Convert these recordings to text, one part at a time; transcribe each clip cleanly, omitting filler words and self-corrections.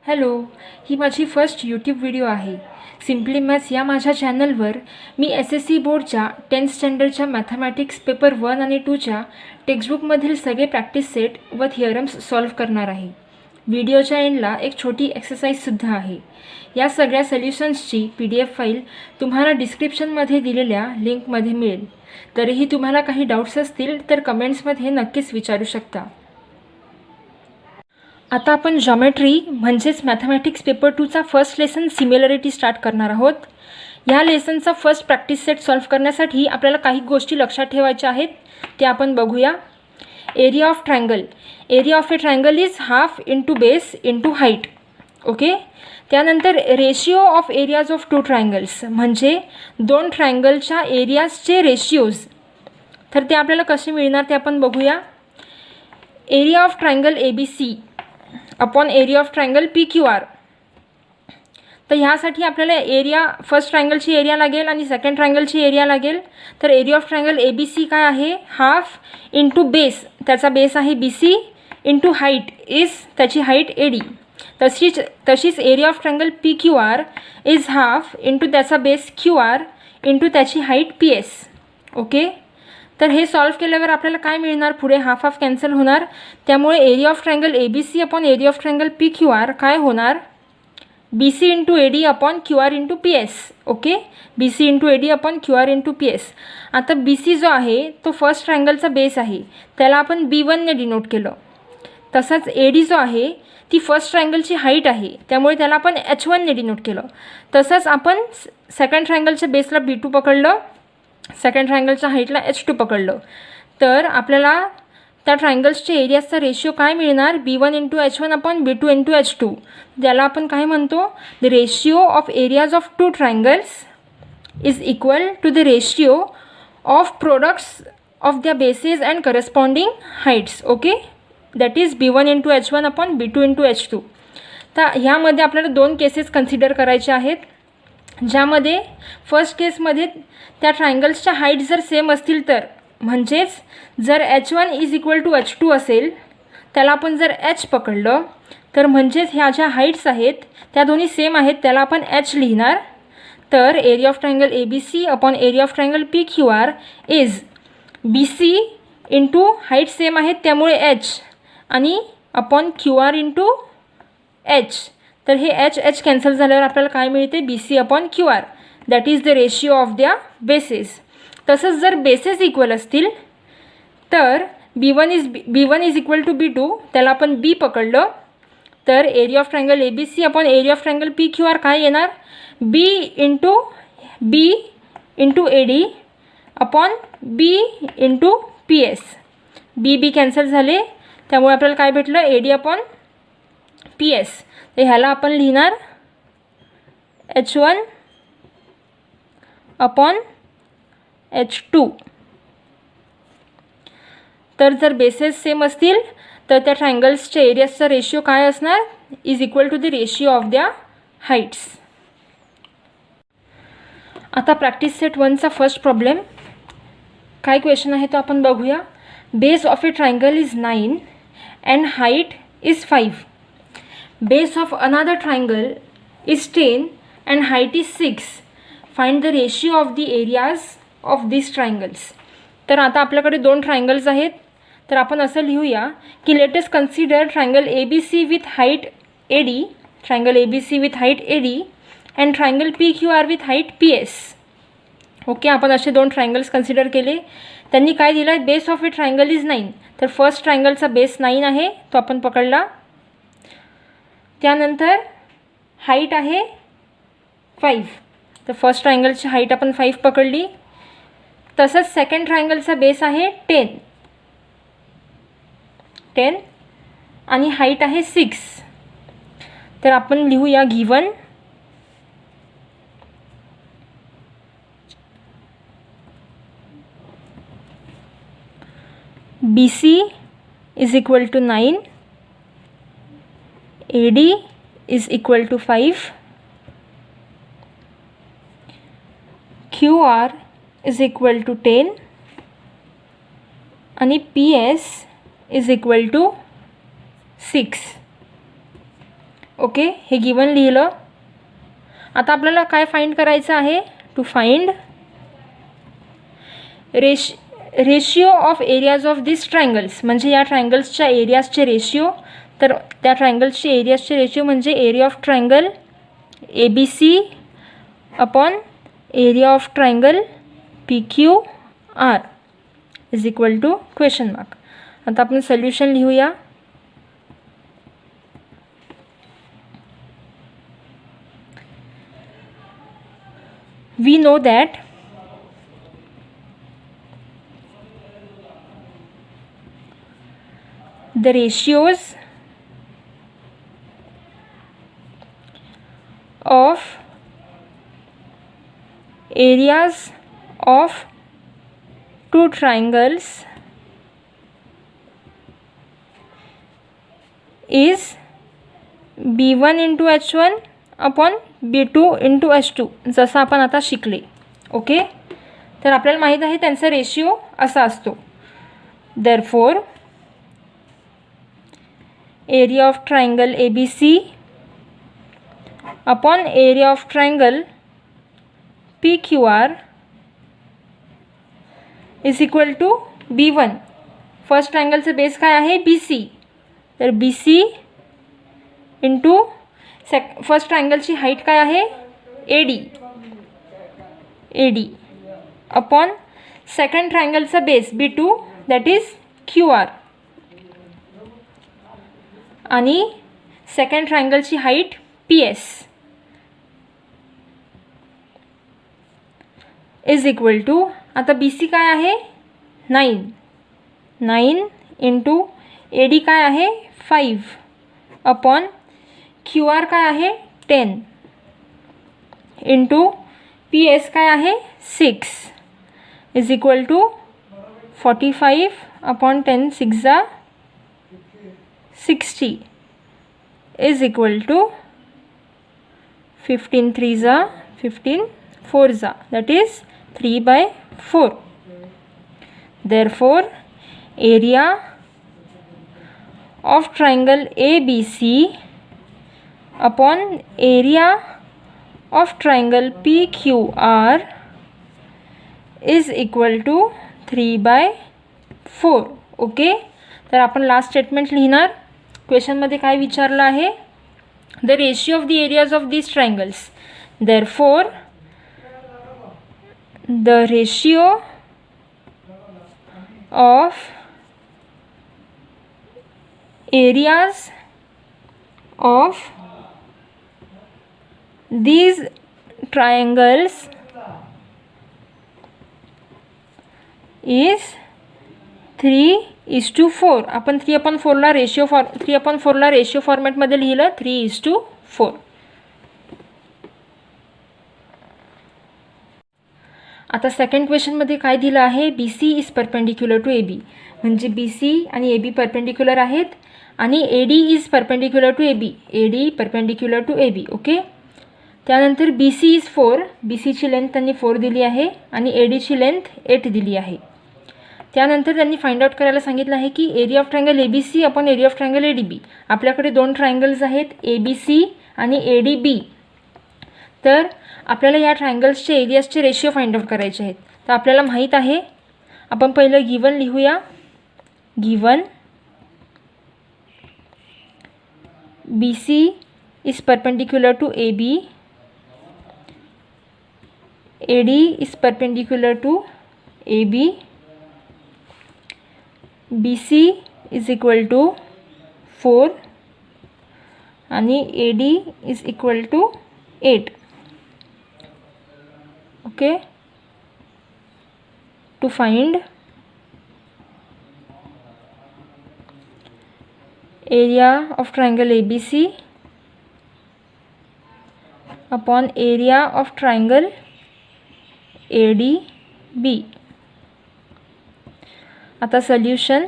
Hello, ही माझी first YouTube video आहे. Simply maths या माझ्या चॅनलवर मी SSC बोर्डच्या 10th स्टँडर्डच्या मॅथमॅटिक्स पेपर 1 आणि 2च्या टेक्स्टबुकमधील सगळे प्रॅक्टिस सेट व थिअरम्स सॉल्व्ह करणार आहे. व्हिडिओच्या एंडला एक छोटी एक्सरसाइजसुद्धा आहे. या सगळ्या सोल्युशन्सची PDF फाईल तुम्हाला डिस्क्रिप्शनमध्ये दिलेल्या लिंकमध्ये मिळेल. तरीही तुम्हाला काही डाऊट्स असतील तर कमेंट्समध्ये नक्कीच विचारू शकता. आता आपण जॉमेट्री म्हणजेच मॅथमॅटिक्स पेपर 2चा फर्स्ट लेसन सिमिलरिटी स्टार्ट करणार आहोत. या लेसनचा फर्स्ट प्रॅक्टिस सेट सॉल्व्ह करण्यासाठी आपल्याला काही गोष्टी लक्षात ठेवायच्या आहेत, ते आपण बघूया. Area of triangle. Area of a triangle is half into base into height. Okay. त्यानंतर ratio of areas of two triangles म्हणजे दोन ट्रायंगलच्या एरियाजचे रेशिओज. तर ते आपल्याला कसे मिळणार ते आपण बघूया. Area of triangle ABC upon area of triangle PQR. तर ह्यासाठी आपल्याला एरिया फर्स्ट ट्रायंगलची एरिया लागेल आणि सेकंड ट्रायंगलची एरिया लागेल. तर एरिया ऑफ ट्रायंगल ABC काय आहे, हाफ इंटू बेस, त्याचा बेस आहे BC, इंटू हाईट इज त्याची हाईट AD. तशीच area of triangle PQR is half into त्याचा बेस QR इंटू त्याची हाईट PS. ओके. तर हे सॉल्व्ह केल्यावर आपल्याला काय मिळणार, पुढे हाफ हाफ कॅन्सल होणार. त्यामुळे area of triangle ABC upon area of triangle PQR काय होणार, BC into AD upon QR into PS. Okay. BC into AD upon QR into PS. आता BC जो आहे तो फर्स्ट ट्रायंगलचा बेस आहे, त्याला आपण B1ने डिनोट केलं. तसंच AD जो आहे ती फर्स्ट ट्रायंगलची हाईट आहे, त्यामुळे त्याला आपण H1ने डिनोट केलं. तसंच आपण सेकंड ट्रायंगलच्या बेसला B2 पकडलं, सेकंड ट्रायंगलच्या हाईटला H2 पकडलं. तर आपल्याला त्या ट्रायंगल्सचे एरियाजचा रेशिओ काय मिळणार, B1 into H1 upon B2 into H2. ज्याला आपण काय म्हणतो, the ratio of areas of two triangles is equal to the ratio of products of the bases and corresponding heights. Okay. That is B1 into H1 upon B2 into H2. तर ह्यामध्ये आपल्याला दोन cases consider करायचे आहेत, ज्यामध्ये first केसमध्ये त्या ट्रायंगल्सच्या height जर सेम असतील तर, म्हणजेच जर H1 is equal to H2 असेल, त्याला आपण जर H पकडलं तर म्हणजेच ह्या ज्या हाईट्स आहेत त्या दोन्ही सेम आहेत, त्याला आपण H लिहिणार. तर area of triangle ABC upon area of triangle PQR is BC into height same आहेत त्यामुळे H आणि अपॉन QR इंटू H. तर हे H कॅन्सल झाल्यावर आपल्याला काय मिळते, BC upon QR. That is the ratio of द्या बेसेस. तसंच जर बेसेस इक्वल असतील तर B1 is equal to B2, त्याला आपण B पकडलं. तर area of triangle ABC upon area of triangle PQR काय येणार, B into AD upon B into PS. B cancel झाले, त्यामुळे आपल्याला काय भेटलं, AD अपॉन PS. तर ह्याला आपण लिहिणार H1 अपॉन H2. तर जर बेसेस सेम असतील तर त्या ट्रायंगल्सच्या एरियाजचा रेशिओ काय असणार, is equal to the ratio of the heights. आता प्रॅक्टिस सेट 1चा फर्स्ट प्रॉब्लेम काय क्वेश्चन आहे तो आपण बघूया. Base of a triangle is 9 and height is 5. Base of another triangle is 10 and height is 6. Find the ratio of the areas of this triangles. तर आता आपल्याकडे दोन ट्रायंगल्स आहेत, तर आपण असं लिहूया की let us consider triangle ABC with height AD, triangle ABC with height AD and triangle PQR with height PS. Okay. आपण असे दोन ट्रायंगल्स कन्सिडर केले. त्यांनी काय दिलं आहे, base of a triangle is 9. तर फर्स्ट ट्रायंगलचा बेस 9 आहे, तो आपण पकडला. त्यानंतर हाईट आहे 5. तर फर्स्ट ट्रायंगलची हाईट आपण 5 पकडली. तसंच सेकंड ट्रायंगलचा बेस आहे 10 आणि हाईट आहे 6. तर आपण लिहूया given BC is equal to 9, AD is equal to 5, QR is equal to 10 आणि PS is equal to 6. Okay, हे गिवन लिहिलं. आता आपल्याला काय फाइंड करायचं आहे? To find ratio of areas of this triangles, म्हणजे या ट्रायंगल्सच्या एरियाजचे रेशिओ. तर त्या ट्रायंगल्सचे एरियाजचे रेशिओ म्हणजे area of triangle ABC upon area of triangle PQR is equal to question mark. आता आपण सोल्युशन लिहूया. We know that the ratios of areas of two triangles is B1 into H1 upon B2 into H2, जसं आपण आता शिकले. Okay, तर आपल्याला माहीत आहे त्यांचा रेशिओ असा असतो. Therefore area of triangle ABC upon area of triangle PQR is equal to B1. First ट्रायंगलचं बेस काय आहे? BC. तर BC इंटू फर्स्ट ट्रायंगलची हाईट काय आहे? AD अपॉन सेकंड ट्रायंगलचा base B2 that is QR आणि सेकंड ट्रायंगलची height PS is equal to, आता BC काय आहे? 9 इंटू AD काय आहे? 5 अपॉन QR काय आहे? 10 इंटू PS काय आहे? 6 इज इक्वल टू 45 अपॉन 10 6 जा 60 इज इक्वल टू 15 3 जा 15 4 जा that is 3/4. Therefore area of triangle ABC upon area of triangle PQR is equal to 3/4. Okay, तर आपण लास्ट स्टेटमेंट लिहिणार. क्वेश्चनमध्ये काय विचारलं आहे? The ratio of the areas of this triangles. Therefore the ratio of areas of these triangles is 3:4. आपण 3/4ला ratio फॉर्मॅटमध्ये लिहिलं 3:4. आता सेकंड क्वेश्चनमध्ये काय दिलं आहे? BC is perpendicular to AB, म्हणजे BC आणि AB परपेंडिक्युलर आहेत आणि AD is perpendicular to AB, AD perpendicular to AB. Okay, त्यानंतर BC इज 4, BCची लेंथ त्यांनी 4 दिली आहे आणि ADची लेंथ 8 दिली आहे. त्यानंतर त्यांनी फाइंड आउट करायला सांगितलं आहे की area of triangle ABC upon area of triangle ADB. आपल्याकडे दोन ट्रायंगल्स आहेत ABC आणि ADB. तर आपल्याला या ट्रायंगल्सचे एरियाजचे रेशिओ फाइंड आउट करायचे आहेत. तर आपल्याला माहीत आहे, आपण पहिलं गिवन लिहूया. Given BC is perpendicular to AB, AD is perpendicular to AB, BC is equal to 4 आणि AD is equal to 8. Okay, to find area of triangle ABC upon area of triangle ADB. आता solution.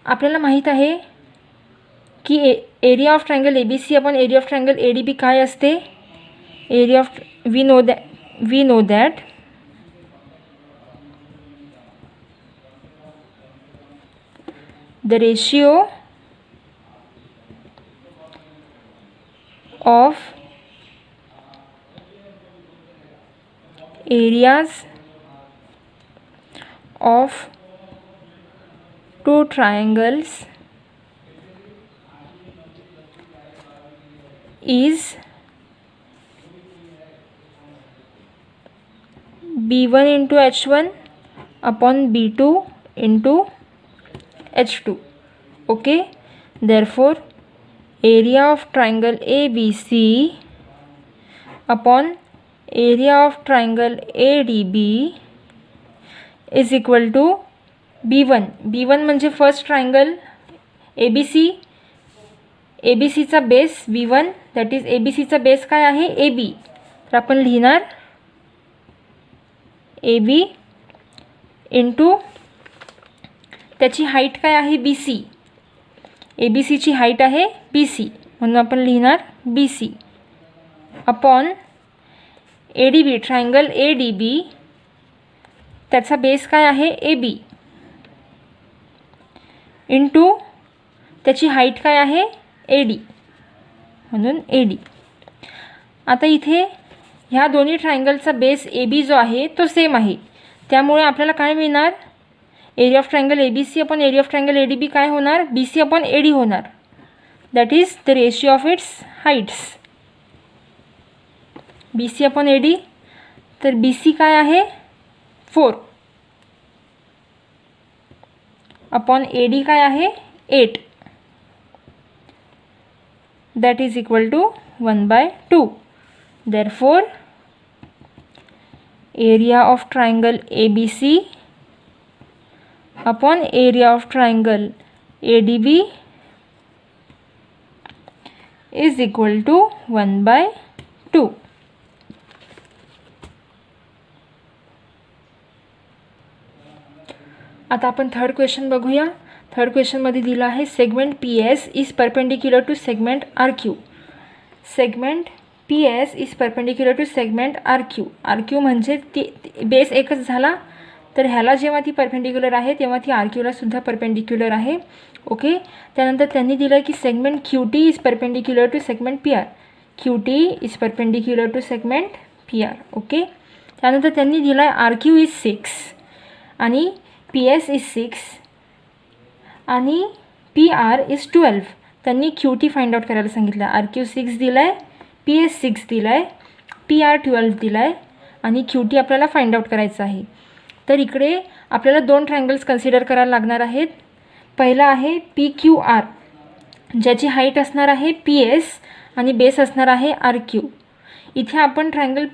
आपल्याला माहीत आहे की area of triangle ABC upon area of triangle ADB काय असते? Area of we know that the ratio of areas of two triangles is B1 into H1 upon B2 into H2. Okay, therefore area of triangle ABC upon area of triangle ADB is equal to B1. B1 म्हणजे first triangle ABC. ABCचा base B1, that is ABCचा base काय आहे AB. तर आपण लिहिणार AB into त्याची height काय आहे BC. ABCची हाईट आहे BC म्हणून आपण लिहिणार BC upon ADB, triangle ADB त्याचा बेस काय आहे AB इंटू त्याची हाईट काय आहे AD म्हणून AD. आता इथे ह्या दोन्ही ट्रायंगलचा बेस AB जो आहे तो सेम आहे, त्यामुळे आपल्याला काय मिळणार, area of triangle ABC upon area of triangle ADB काय होणार, BC अपॉन AD होणार. That is the ratio of its heights. BC upon AD, तर BC काय आहे 4 अपॉन AD काय आहे 8. that is equal to 1/2. Therefore area of triangle ABC upon area of triangle ADB is equal to 1/2. आता आपण third question बघूया. Third क्वेश्चनमध्ये दिलं आहे segment PS is perpendicular to segment RQ. Segment PS is perpendicular to segment RQ. RQ म्हणजे ती base एकच झाला, तर ह्याला जेव्हा ती परपेंडिक्युलर आहे तेव्हा ती RQला सुद्धा परपेंडिक्युलर आहे. ओके, त्यानंतर त्यांनी दिलं की segment QT is perpendicular to segment PR. QT is perpendicular to segment PR. Okay, त्यानंतर त्यांनी दिलं आहे RQ इज 6 आणि PS इज 6 आणि PR इज 12. त्यांनी QT फाइंड आउट करायला सांगितलं. RQ 6 दिला आहे, PS 6 दिला आहे, PR 12 दिला आहे आणि QT आपल्याला फाइंड आउट करायचं आहे. तर इकडे आपल्याला दोन ट्रायंगल्स कन्सिडर करायला लागणार आहेत. पहिला आहे PQR, ज्याची हाईट असणार आहे PS आणि बेस असणार आहे RQ. इथे आपण ट्रायंगल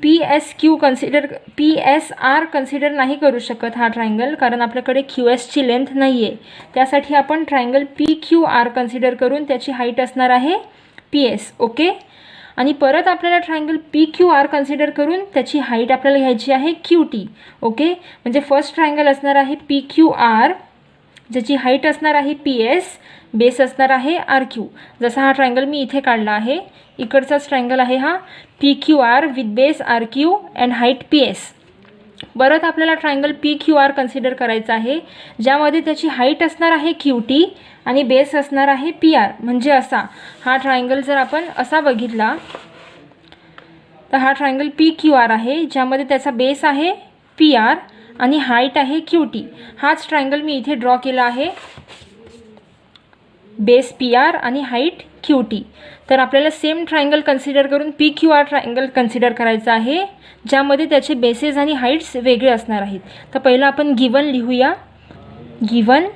PSR कन्सिडर नाही करू शकत हा ट्रायंगल, कारण आपल्याकडे QSची लेंथ नाही आहे. त्यासाठी आपण ट्रायंगल PQR कन्सिडर करून त्याची हाईट असणार आहे PS. ओके, आणि परत आपल्याला ट्रायंगल PQR कन्सिडर करून त्याची हाईट आपल्याला घ्यायची आहे QT. ओके, म्हणजे फर्स्ट ट्रायंगल असणार आहे PQR, ज्याची हाईट असणार आहे PS, बेस असणार आहे RQ. जसा हा ट्रायंगल मी इथे काढला आहे, इकडचाच ट्रायंगल आहे हा PQR with base RQ and height PS. परत आपल्याला ट्रायंगल PQR कन्सिडर करायचा आहे, ज्यामध्ये त्याची हाईट असणार आहे QT आणि बेस असणार आहे PR. म्हणजे असा हा ट्रायंगल जर आपण असा बघितला तर हा ट्रायंगल PQR आहे, ज्यामध्ये त्याचा बेस आहे PR आणि हाईट आहे QT. हाच ट्रायंगल मी इथे ड्रॉ केला आहे, बेस PR आणि हाईट QT. तर आपल्याला सेम ट्रायंगल कन्सिडर करून PQR ट्रायंगल कन्सिडर करायचा आहे, ज्यामध्ये त्याचे बेसेस आणि हाईट्स वेगळे असणार आहेत. तर पहिलं आपण गिवन लिहूया. Given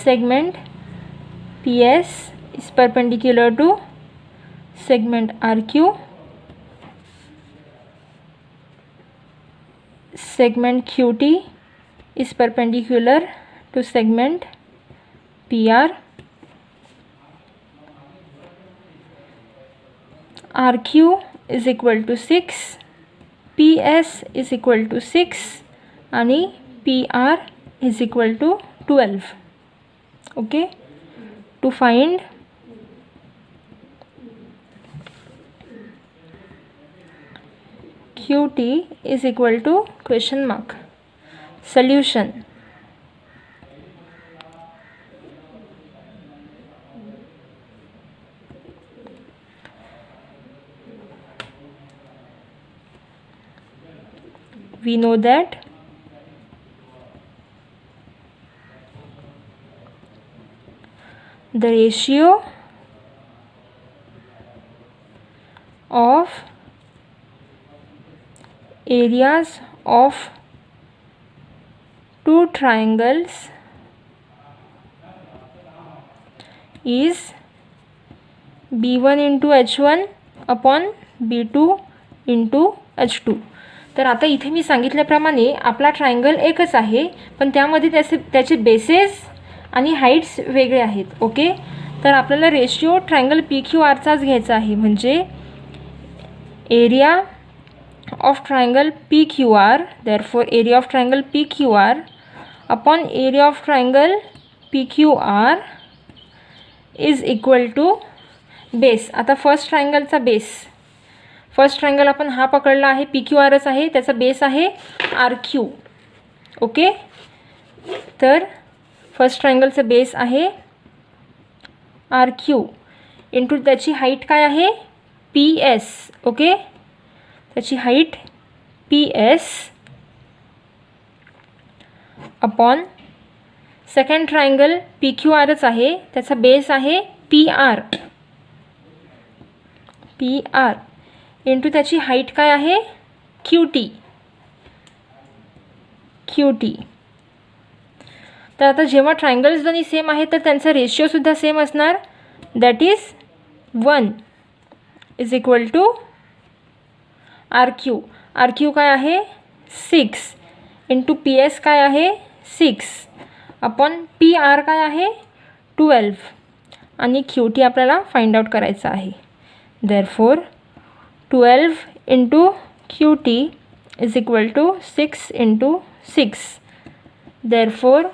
segment PS is perpendicular to segment RQ. segment QT is perpendicular to segment PR. RQ is equal to 6, PS is equal to 6 आणि PR is equal to 12. Okay, to find QT is equal to question mark Solution. We know that the ratio of areas of two triangles is B1 into H1 upon B2 into H2. तर आता इथे मी सांगितल्याप्रमाणे आपला triangle एकच आहे, पण त्यामध्ये त्याचे बेसेस आणि हाईट्स वेगळे आहेत. ओके, तर आपल्याला रेशिओ ट्रायंगल PQRचाच घ्यायचा आहे. म्हणजे area of triangle PQR, therefore area of triangle PQR upon area of triangle PQR is equal to base. आता फर्स्ट ट्रायंगलचा बेस, फर्स्ट ट्रायंगल आपण हा पकडला आहे, PQRच आहे, त्याचा बेस आहे RQ. ओके, तर फर्स्ट ट्रायंगलचा बेस आहे RQ इंटू त्याची हाईट काय आहे PS. ओके, त्याची height PS upon second triangle PQRच आहे, त्याचा बेस आहे PR इंटू त्याची हाईट काय आहे QT. तर आता जेव्हा ट्रायंगल्स दोन्ही सेम आहेत तर त्यांचा रेशिओसुद्धा सेम असणार. That is 1 is equal to RQ काय आहे 6 इंटू PS काय आहे 6 अपॉन PR काय आहे 12 आणि QT आपल्याला फाइंड आउट करायचं आहे. Therefore 12 into QT is equal to 6 into 6. Therefore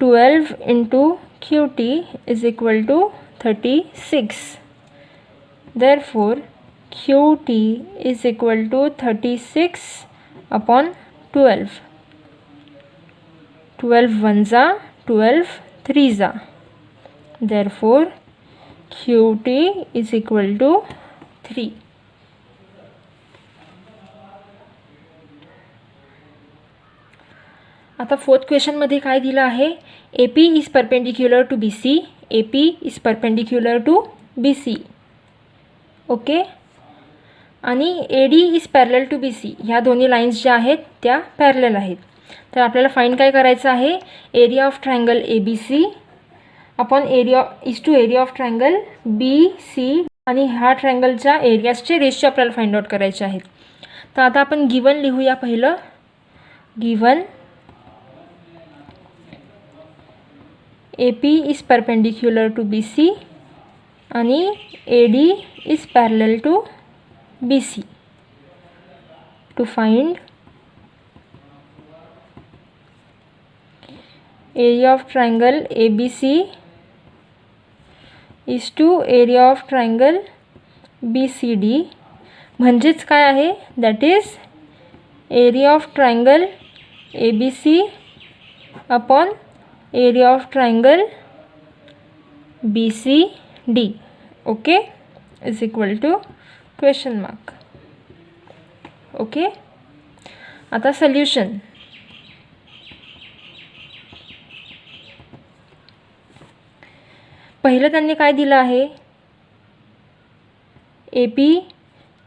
12 into QT is equal to 36. Therefore, QT is equal to 36 upon 12. 12 ones are 12 threes are. Therefore, QT is equal to 3. आता fourth क्वेश्चनमध्ये काय दिलं आहे, AP is perpendicular to BC, AP is perpendicular to BC. Okay, आणि AD is parallel to BC. ह्या दोन्ही lines ज्या आहेत त्या पॅरलल आहेत. तर आपल्याला फाइंड काय करायचं आहे, area of triangle ABC upon area is to area of triangle BC आणि ह्या ट्रायंगलच्या एरियाजचे रेशिओ आपल्याला फाइंड आउट करायचे आहेत. तर आता आपण गिवन लिहूया. पहिलं given AP is perpendicular to BC आणि AD is parallel to BC. To find area of triangle ABC is to area of triangle BCD म्हणजेच काय आहे, that is area of triangle ABC upon area of triangle BCD. Okay, is equal to question mark. Okay, आता solution. पहिलं त्यांनी काय दिलं आहे, AP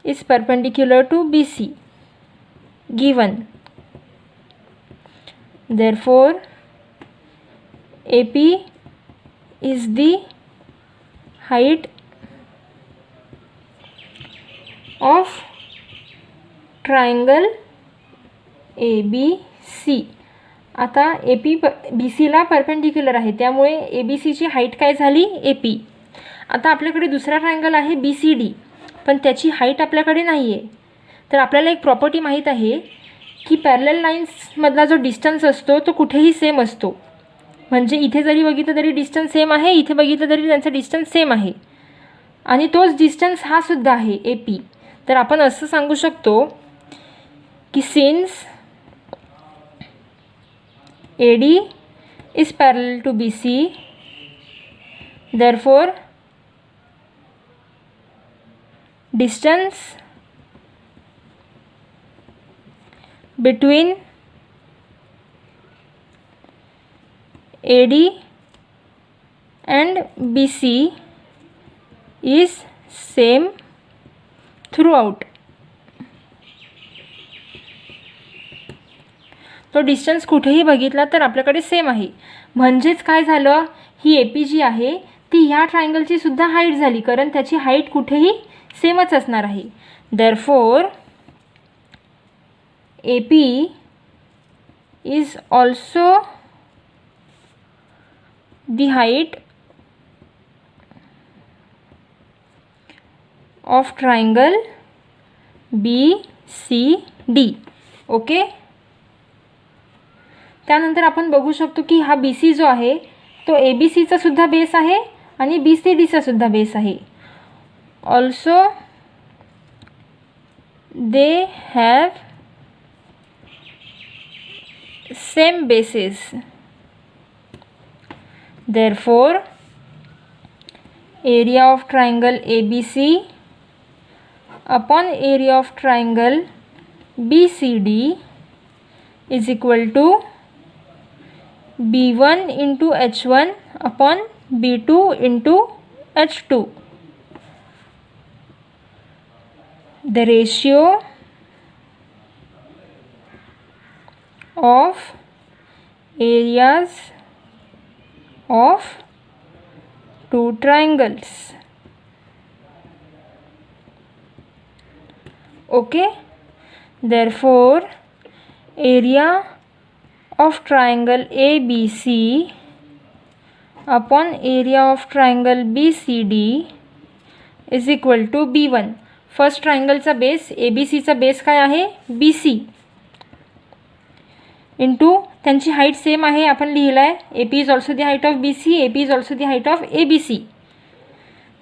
is perpendicular to BC given. Therefore AP is the height of triangle ABC. आता AP BCला perpendicular आहे, त्यामुळे ABCची height काय झाली AP. आता आपल्याकडे दुसरा ट्रायंगल आहे BCD, पण त्याची हाईट आपल्याकडे नाही आहे. तर आपल्याला एक प्रॉपर्टी माहीत आहे की पॅरलल लाईन्समधला जो डिस्टन्स असतो तो कुठेही सेम असतो. म्हणजे इथे जरी बघितलं तरी डिस्टन्स सेम आहे, इथे बघितलं तरी त्यांचा डिस्टन्स सेम आहे आणि तोच डिस्टन्स हा सुद्धा आहे AP. तर आपण असं सांगू शकतो की since AD is parallel to BC, therefore distance between AD and BC is same throughout. तो डिस्टन्स कुठेही बघितला तर आपल्याकडे सेम आहे. म्हणजेच काय झालं, ही AP जी आहे ती ह्या ट्रायंगलची सुद्धा हाईट झाली, कारण त्याची हाईट कुठेही सेमच असणार आहे. Therefore AP is also the height of triangle BCD. Okay. त्यानंतर आपण बघू शकतो की हा BC जो आहे तो ABCचा सुद्धा बेस आहे आणि BCDचा सुद्धा बेस आहे. Also they have same bases. Therefore area of triangle ABC upon area of triangle BCD is equal to B1 into H1 upon B2 into H2. The ratio of areas of two triangles. Okay. Therefore, area of triangle ABC upon area of triangle BCD is equal to B1. First ट्रायंगलचा base ABCचा base काय आहे BC into त्यांची height same आहे, आपण लिहिलं आहे AP is also the height of BC, AP is also the height of ABC.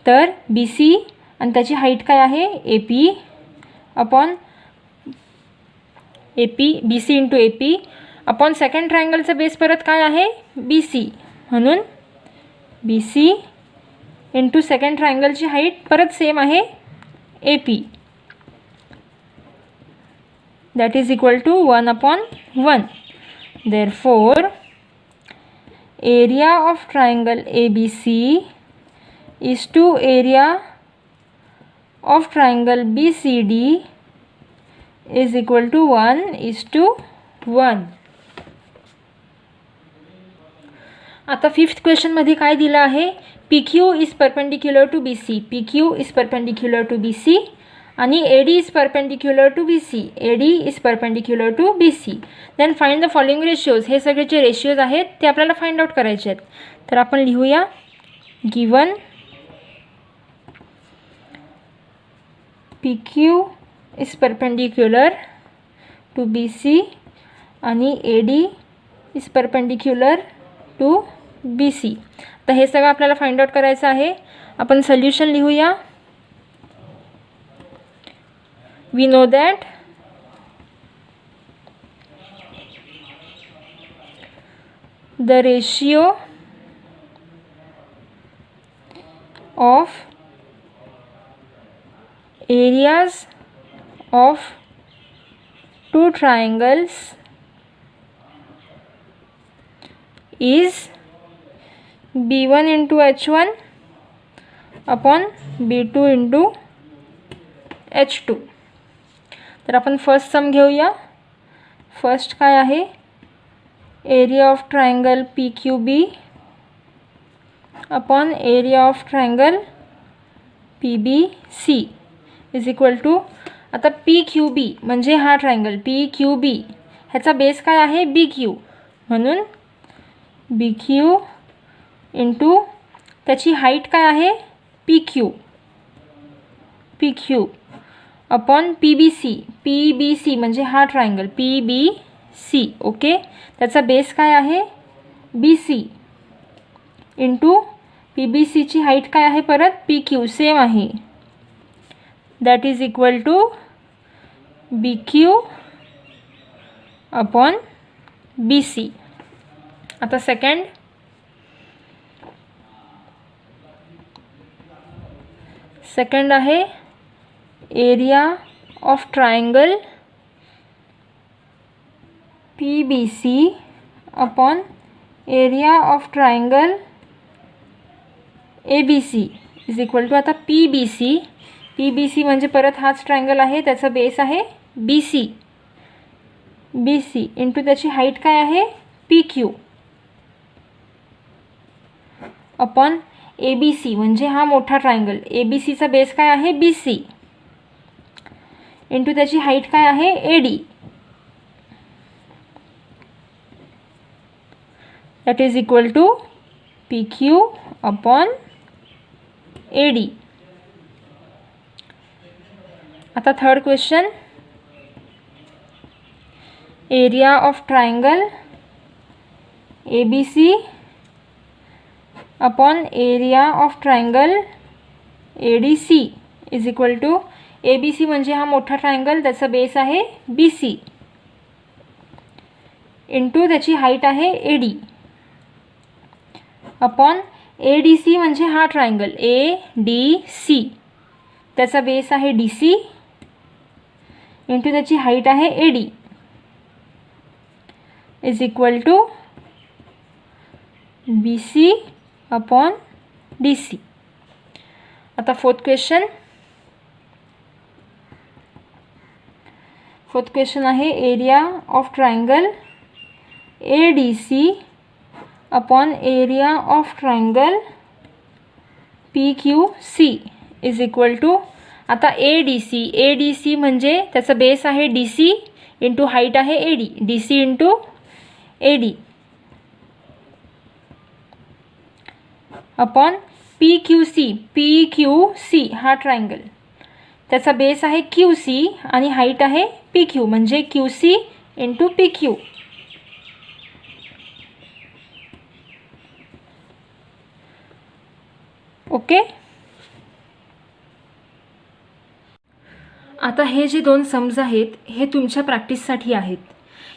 तर BC आणि त्याची हाईट काय आहे AP upon BC into AP upon second ट्रायंगलचा बेस परत काय आहे BC, म्हणून BC इंटू सेकंड ट्रायंगलची हाईट परत सेम आहे AP. That is equal to 1/1. Therefore area of triangle ABC is to area of triangle BCD is equal to 1:1. आता fifth क्वेश्चनमध्ये काय दिलं आहे, PQ is perpendicular to BC, PQ is perpendicular to BC आणि AD is perpendicular to BC, AD is perpendicular to BC. Then find the following ratios. हे सगळे जे रेशिओज आहेत ते आपल्याला फाइंड आउट करायचे आहेत. तर आपण लिहूया given PQ is perpendicular to BC आणि AD is perpendicular to BC. तर हे सगळं आपल्याला फाइंड आउट करायचं आहे. आपण सोल्यूशन लिहूया. We know that the ratio of areas of two triangles is B1 into H1 upon B2 into H2. तर आपण फर्स्ट सम घेऊया. फर्स्ट काय आहे, area of triangle PQB upon area of triangle PBC is equal to, आता PQB म्हणजे हा triangle PQB ह्याचा base काय आहे BQ, म्हणून BQ इंटू त्याची हाईट काय आहे PQ अपॉन PBC म्हणजे हा ट्रायंगल PBC. ओके. त्याचा बेस काय आहे BC इंटू PBCची हाईट काय आहे परत PQ सेम आहे that is equal to BQ upon BC. आता सेकंड आहे area of triangle PBC upon area of triangle ABC is equal to, आता PBC म्हणजे परत हाच ट्रायंगल आहे, त्याचा बेस आहे BC इंटू त्याची हाईट काय आहे PQ अपॉन ABC म्हणजे हा मोठा ट्रायंगल, ABCचा बेस काय आहे BC इंटू त्याची हाईट काय आहे AD. That is equal to PQ upon AD. आता third question, area of triangle ABC upon area of triangle ADC is equal to, ABC म्हणजे हा मोठा ट्रायंगल, त्याचा बेस आहे BC इंटू त्याची हाईट आहे AD अपॉन ADC म्हणजे हा ट्रायंगल ADC, त्याचा बेस आहे DC इंटू त्याची हाईट आहे AD is equal to BC upon DC. आता फोर्थ क्वेश्चन आहे area of triangle ADC upon area of triangle PQC is equal to, आता ADC म्हणजे त्याचा बेस आहे DC इंटू हाईट आहे AD, DC into AD upon PQC हा triangle, त्याचा base आहे QC आणि हाईट आहे PQ म्हणजे QC इंटू PQ. ओके. आता हे जे दोन सम्स आहेत हे तुमच्या प्रॅक्टिससाठी आहेत.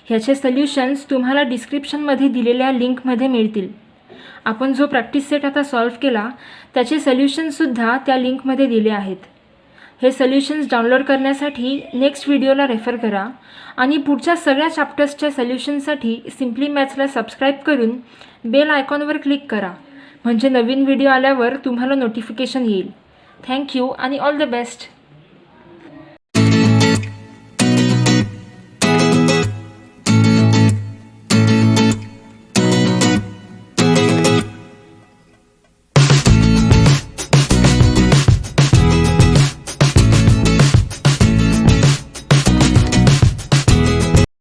ह्याचे सोल्युशन्स तुम्हाला डिस्क्रिप्शनमध्ये दिलेल्या लिंकमध्ये मिळतील. आपण जो प्रॅक्टिस सेट आता सॉल्व्ह केला त्याचे सोल्युशन्ससुद्धा त्या लिंकमध्ये दिले आहेत. हे सोल्युशन्स डाउनलोड करण्यासाठी नेक्स्ट व्हिडिओला रेफर करा आणि पुढच्या सगळ्या चॅप्टर्सच्या सोल्युशनसाठी सिम्पली मॅथ्सला सबस्क्राईब करून बेल आयकॉनवर क्लिक करा, म्हणजे नवीन व्हिडिओ आल्यावर तुम्हाला नोटिफिकेशन येईल. थँक्यू आणि ऑल द बेस्ट.